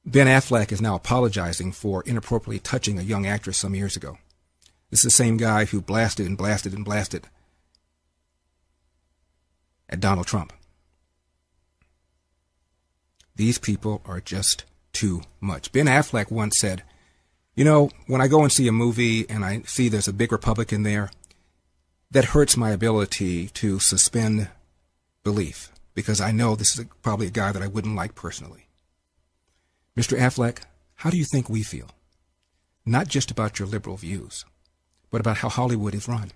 Ben Affleck is now apologizing for inappropriately touching a young actress some years ago. This is the same guy who blasted and blasted and blasted at Donald Trump. These people are just too much. Ben Affleck once said, you know, when I go and see a movie and I see there's a big Republican there, that hurts my ability to suspend belief because I know this is probably a guy that I wouldn't like personally. Mr. Affleck, how do you think we feel? Not just about your liberal views, but about how Hollywood is run.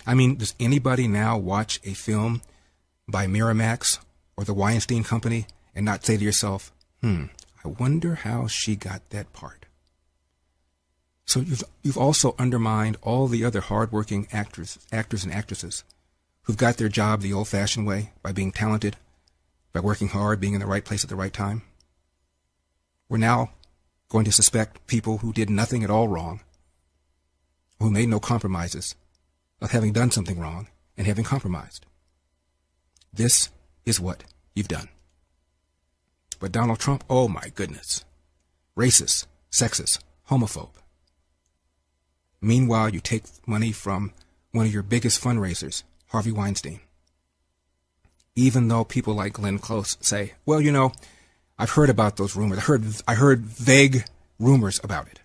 I mean, does anybody now watch a film by Miramax or the Weinstein Company and not say to yourself, I wonder how she got that part? So you've also undermined all the other hardworking actors and actresses who've got their job the old-fashioned way by being talented, by working hard, being in the right place at the right time. We're now going to suspect people who did nothing at all wrong, who made no compromises, of having done something wrong and having compromised. This is what you've done. But Donald Trump, oh my goodness, racist, sexist, homophobe. Meanwhile, you take money from one of your biggest fundraisers, Harvey Weinstein. Even though people like Glenn Close say, well, you know, I've heard about those rumors. I heard vague rumors about it.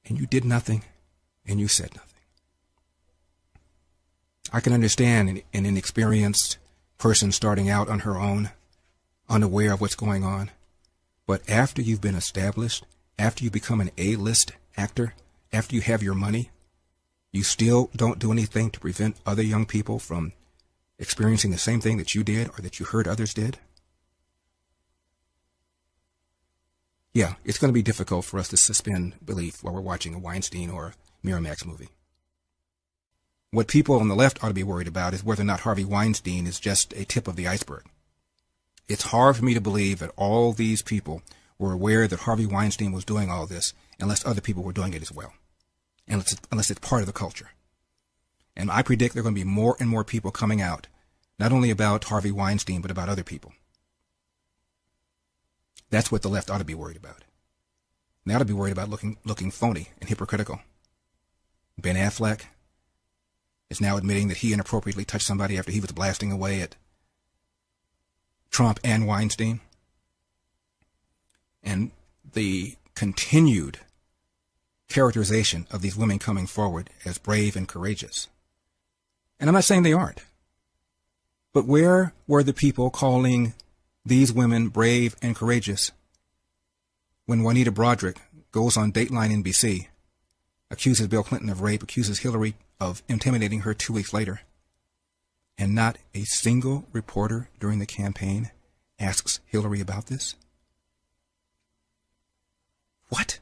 And you did nothing, and you said nothing. I can understand an inexperienced person starting out on her own, unaware of what's going on. But after you've been established, after you become an A-list actor, after you have your money, you still don't do anything to prevent other young people from experiencing the same thing that you did or that you heard others did? Yeah, it's going to be difficult for us to suspend belief while we're watching a Weinstein or Miramax movie. What people on the left ought to be worried about is whether or not Harvey Weinstein is just a tip of the iceberg. It's hard for me to believe that all these people were aware that Harvey Weinstein was doing all this unless other people were doing it as well, unless it's part of the culture. And I predict there are going to be more and more people coming out, not only about Harvey Weinstein, but about other people. That's what the left ought to be worried about. They ought to be worried about looking phony and hypocritical. Ben Affleck is now admitting that he inappropriately touched somebody after he was blasting away at Trump and Weinstein. And the continued characterization of these women coming forward as brave and courageous. And I'm not saying they aren't. But where were the people calling these women brave and courageous when Juanita Broderick goes on Dateline NBC, accuses Bill Clinton of rape, accuses Hillary of intimidating her 2 weeks later, and not a single reporter during the campaign asks Hillary about this? What?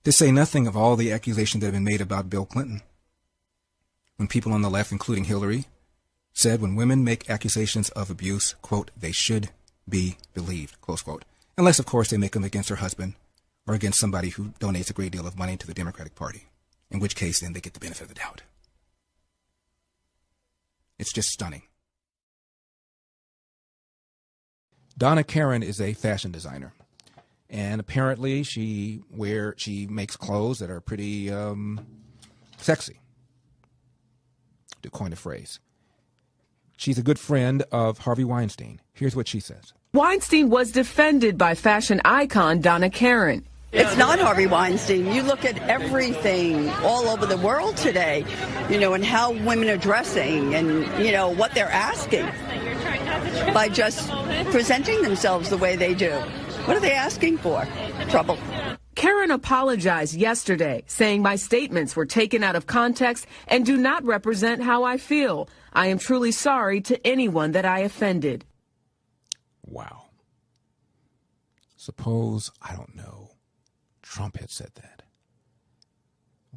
To say nothing of all the accusations that have been made about Bill Clinton. When people on the left, including Hillary, said when women make accusations of abuse, quote, they should be believed, close quote. Unless, of course, they make them against her husband or against somebody who donates a great deal of money to the Democratic Party, in which case then they get the benefit of the doubt. It's just stunning. Donna Karan is a fashion designer, and apparently she makes clothes that are pretty sexy, to coin a phrase. She's a good friend of Harvey Weinstein. Here's what she says. Weinstein was defended by fashion icon Donna Karan. It's not Harvey Weinstein. You look at everything all over the world today, and how women are dressing and, what they're asking by just presenting themselves the way they do. What are they asking for? Trouble. Karan apologized yesterday, saying my statements were taken out of context and do not represent how I feel. I am truly sorry to anyone that I offended. Wow. Suppose, I don't know, Trump had said that.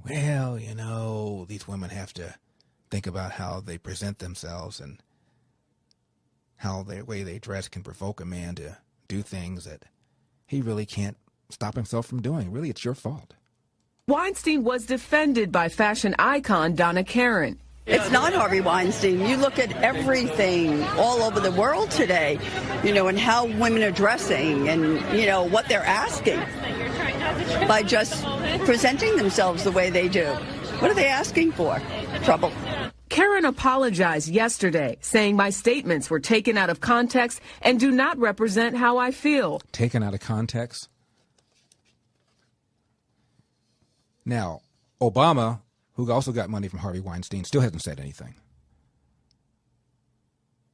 Well, these women have to think about how they present themselves and how the way they dress can provoke a man to do things that he really can't stop himself from doing. Really, it's your fault. Weinstein was defended by fashion icon Donna Karan. It's not Harvey Weinstein. You look at everything all over the world today, and how women are dressing and, what they're asking by just presenting themselves the way they do. What are they asking for? Trouble. Karen apologized yesterday, saying my statements were taken out of context and do not represent how I feel. Taken out of context? Now, Obama, who also got money from Harvey Weinstein, still hasn't said anything.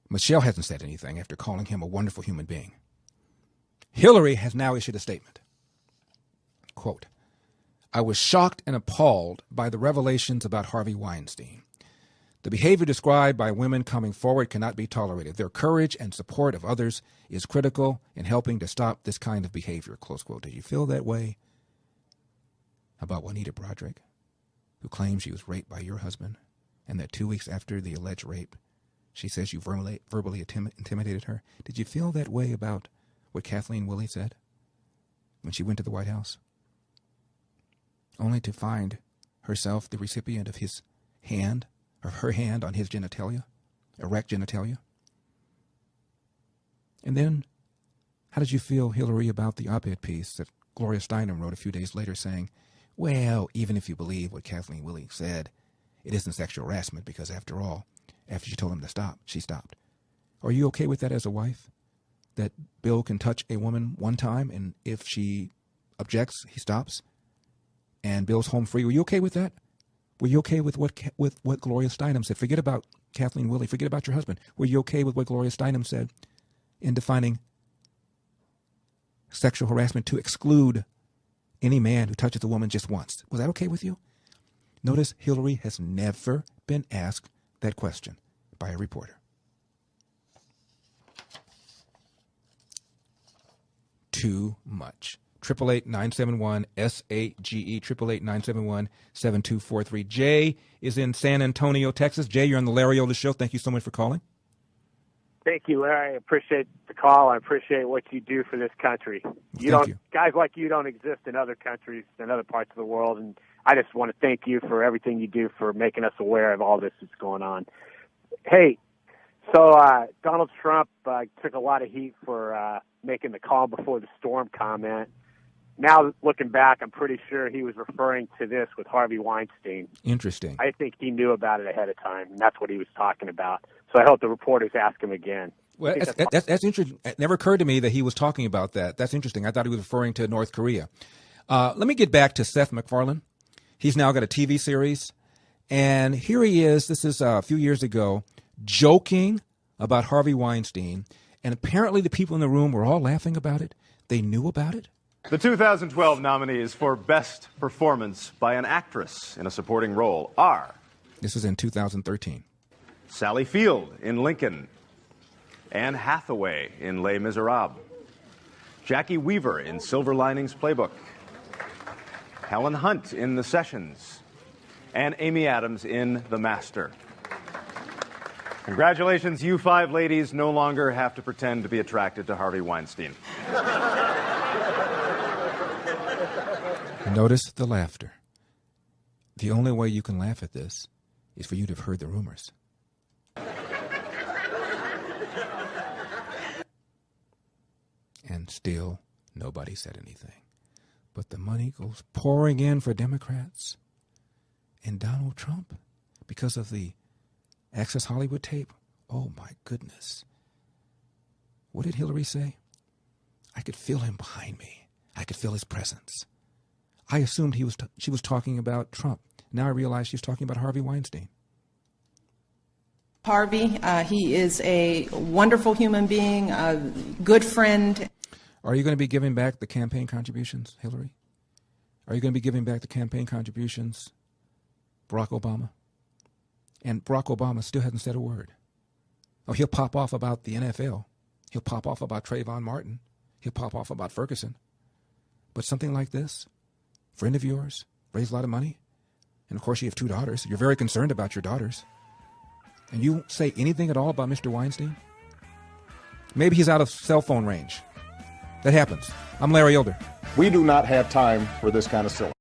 Michelle hasn't said anything after calling him a wonderful human being. Hillary has now issued a statement. Quote, I was shocked and appalled by the revelations about Harvey Weinstein. The behavior described by women coming forward cannot be tolerated. Their courage and support of others is critical in helping to stop this kind of behavior. Close quote. Did you feel that way about Juanita Broderick, who claims she was raped by your husband, and that 2 weeks after the alleged rape, she says you verbally intimidated her? Did you feel that way about what Kathleen Willey said when she went to the White House, only to find herself the recipient of his hand, or her hand on his genitalia, erect genitalia? And then, how did you feel, Hillary, about the op-ed piece that Gloria Steinem wrote a few days later saying, well, even if you believe what Kathleen Willey said, it isn't sexual harassment because, after all, after she told him to stop, she stopped. Are you okay with that as a wife? That Bill can touch a woman one time, and if she objects, he stops, and Bill's home free? Were you okay with that? Were you okay with what Gloria Steinem said? Forget about Kathleen Willey. Forget about your husband. Were you okay with what Gloria Steinem said in defining sexual harassment to exclude any man who touches a woman just once? Was that okay with you? Notice Hillary has never been asked that question by a reporter. Too much. 888-971-SAGE, 888-971-7243. Jay is in San Antonio, Texas. Jay, you're on the Larry Elder Show. Thank you so much for calling. Thank you, Larry. I appreciate the call. I appreciate what you do for this country. Thank you. Guys like you don't exist in other countries and other parts of the world, and I just want to thank you for everything you do for making us aware of all this that's going on. Hey, so Donald Trump took a lot of heat for making the calm before the storm comment. Now, looking back, I'm pretty sure he was referring to this with Harvey Weinstein. Interesting. I think he knew about it ahead of time, and that's what he was talking about. So I hope the reporters ask him again. Well, that's interesting. It never occurred to me that he was talking about that. That's interesting. I thought he was referring to North Korea. Let me get back to Seth MacFarlane. He's now got a TV series. And here he is, this is a few years ago, joking about Harvey Weinstein. And apparently the people in the room were all laughing about it. They knew about it. The 2012 nominees for Best Performance by an Actress in a Supporting Role are... This is in 2013. Sally Field in Lincoln. Anne Hathaway in Les Miserables. Jackie Weaver in Silver Linings Playbook. Helen Hunt in The Sessions. And Amy Adams in The Master. Congratulations, you five ladies no longer have to pretend to be attracted to Harvey Weinstein. Notice the laughter. The only way you can laugh at this is for you to have heard the rumors. And still, nobody said anything. But the money goes pouring in for Democrats and Donald Trump because of the Access Hollywood tape. Oh, my goodness. What did Hillary say? I could feel him behind me. I could feel his presence. I assumed she was talking about Trump. Now I realize she's talking about Harvey Weinstein. Harvey, he is a wonderful human being, a good friend. Are you going to be giving back the campaign contributions, Hillary? Are you going to be giving back the campaign contributions, Barack Obama? And Barack Obama still hasn't said a word. Oh, he'll pop off about the NFL. He'll pop off about Trayvon Martin. He'll pop off about Ferguson. But something like this, friend of yours, raised a lot of money, and of course you have two daughters. You're very concerned about your daughters. And you won't say anything at all about Mr. Weinstein? Maybe he's out of cell phone range. That happens. I'm Larry Elder. We do not have time for this kind of silly.